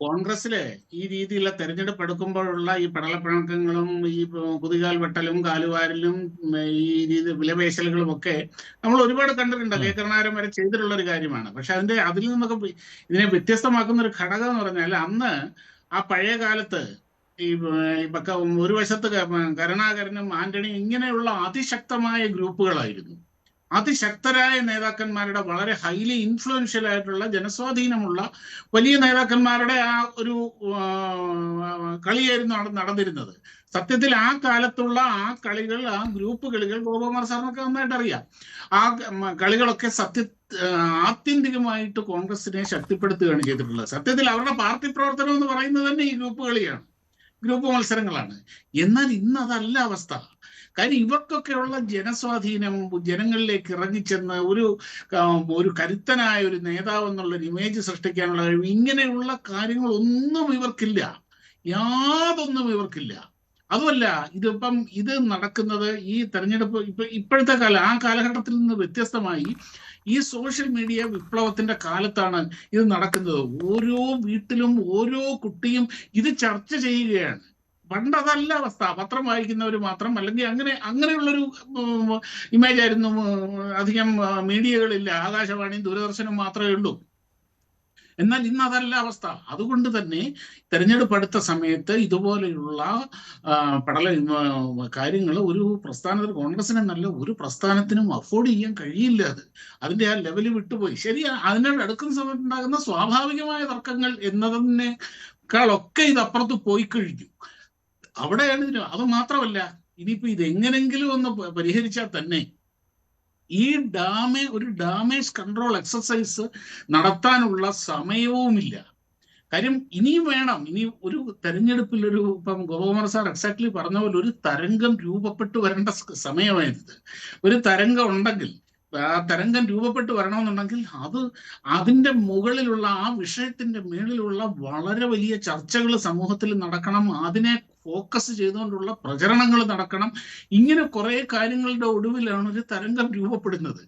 കോൺഗ്രസ്സില് ഈ രീതിയിലുള്ള തെരഞ്ഞെടുപ്പ് എടുക്കുമ്പോഴുള്ള ഈ പടലപ്പിണക്കങ്ങളും ഈ കുതികാൽ വെട്ടലും കാലുവാരലും ഈ രീതി വിലപേശലുകളും ഒക്കെ നമ്മൾ ഒരുപാട് കണ്ടിട്ടുണ്ട്. ഉം. കെ കരുണാകരൻ വരെ ചെയ്തിട്ടുള്ള ഒരു കാര്യമാണ്. പക്ഷെ അതിൽ നിന്നൊക്കെ ഇതിനെ വ്യത്യസ്തമാക്കുന്ന ഒരു ഘടകം എന്ന് പറഞ്ഞാൽ അന്ന് ആ പഴയ കാലത്ത് ഈ ഒരു വശത്ത് കരുണാകരനും ആന്റണിയും ഇങ്ങനെയുള്ള അതിശക്തമായ ഗ്രൂപ്പുകളായിരുന്നു. അതിശക്തരായ നേതാക്കന്മാരുടെ വളരെ ഹൈലി ഇൻഫ്ലുവൻഷ്യൽ ആയിട്ടുള്ള ജനസ്വാധീനമുള്ള വലിയ നേതാക്കന്മാരുടെ ആ ഒരു കളിയായിരുന്നു അവിടെ നടന്നിരുന്നത്. സത്യത്തിൽ ആ കാലത്തുള്ള ആ കളികൾ, ആ ഗ്രൂപ്പ് കളികൾ ഗോപകുമാർ സാറിനൊക്കെ നന്നായിട്ട് അറിയാം. ആ കളികളൊക്കെ ആത്യന്തികമായിട്ട് കോൺഗ്രസിനെ ശക്തിപ്പെടുത്തുകയാണ് ചെയ്തിട്ടുള്ളത്. സത്യത്തിൽ അവരുടെ പാർട്ടി പ്രവർത്തനം എന്ന് പറയുന്നത് തന്നെ ഈ ഗ്രൂപ്പ് കളിയാണ്, ഗ്രൂപ്പ് മത്സരങ്ങളാണ്. എന്നാൽ ഇന്ന് അതല്ല അവസ്ഥ. കാര്യം ഇവർക്കൊക്കെയുള്ള ജനസ്വാധീനം, ജനങ്ങളിലേക്ക് ഇറങ്ങിച്ചെന്ന് ഒരു കരുത്തനായ ഒരു നേതാവ് എന്നുള്ള ഒരു ഇമേജ് സൃഷ്ടിക്കാനുള്ള കഴിവ്, ഇങ്ങനെയുള്ള കാര്യങ്ങളൊന്നും ഇവർക്കില്ല. യാതൊന്നും ഇവർക്കില്ല. അതുമല്ല, ഇത് നടക്കുന്നത് ഈ തെരഞ്ഞെടുപ്പ് ഇപ്പോഴത്തെ ആ കാലഘട്ടത്തിൽ നിന്ന് വ്യത്യസ്തമായി ഈ സോഷ്യൽ മീഡിയ വിപ്ലവത്തിന്റെ കാലത്താണ് ഇത് നടക്കുന്നത്. ഓരോ വീട്ടിലും ഓരോ കുട്ടിയും ഇത് ചർച്ച ചെയ്യുകയാണ്. പണ്ട് അതല്ല അവസ്ഥ. പത്രം വായിക്കുന്നവർ മാത്രം, അല്ലെങ്കിൽ അങ്ങനെയുള്ളൊരു ഇമേജ് ആയിരുന്നു. അധികം മീഡിയകളില്ല, ആകാശവാണിയും ദൂരദർശനും മാത്രമേ ഉള്ളൂ. എന്നാൽ ഇന്ന് അതല്ല അവസ്ഥ. അതുകൊണ്ട് തന്നെ തെരഞ്ഞെടുപ്പ് അടുത്ത സമയത്ത് ഇതുപോലെയുള്ള കാര്യങ്ങൾ ഒരു പ്രസ്ഥാനത്തിന്, കോൺഗ്രസിനെന്നല്ല ഒരു പ്രസ്ഥാനത്തിനും അഫോർഡ് ചെയ്യാൻ കഴിയില്ല. അതിന്റെ ആ ലെവല് വിട്ടുപോയി. ശരിയാ, അതിനോട് അടുക്കുന്ന സമയത്ത് ഉണ്ടാകുന്ന സ്വാഭാവികമായ തർക്കങ്ങൾ എന്നതിനേക്കാളൊക്കെ ഇത് പോയി കഴിഞ്ഞു. അവിടെയാണ് അത് മാത്രമല്ല, ഇനിയിപ്പോ ഇതെങ്ങനെങ്കിലും ഒന്ന് പരിഹരിച്ചാൽ തന്നെ ഈ ഒരു ഡാമേജ് കൺട്രോൾ എക്സസൈസ് നടത്താനുള്ള സമയവുമില്ല. കാര്യം ഇനിയും വേണം. ഇനി ഒരു തെരഞ്ഞെടുപ്പിൽ ഇപ്പം ഗോപകുമാർ സാർ എക്സാക്ട്ലി പറഞ്ഞ പോലെ ഒരു തരംഗം രൂപപ്പെട്ടു വരേണ്ട സമയമായത്. ഒരു തരംഗം ഉണ്ടെങ്കിൽ, ആ തരംഗം രൂപപ്പെട്ടു വരണമെന്നുണ്ടെങ്കിൽ അതിന്റെ മുകളിലുള്ള, ആ വിഷയത്തിന്റെ മേളിലുള്ള വളരെ വലിയ ചർച്ചകൾ സമൂഹത്തിൽ നടക്കണം. അതിനെ ഫോക്കസ് ചെയ്തുകൊണ്ടുള്ള പ്രചരണങ്ങൾ നടക്കണം. ഇങ്ങനെ കുറെ കാര്യങ്ങളുടെ ഒടുവിലാണ് ഒരു തരംഗം രൂപപ്പെടുന്നത്.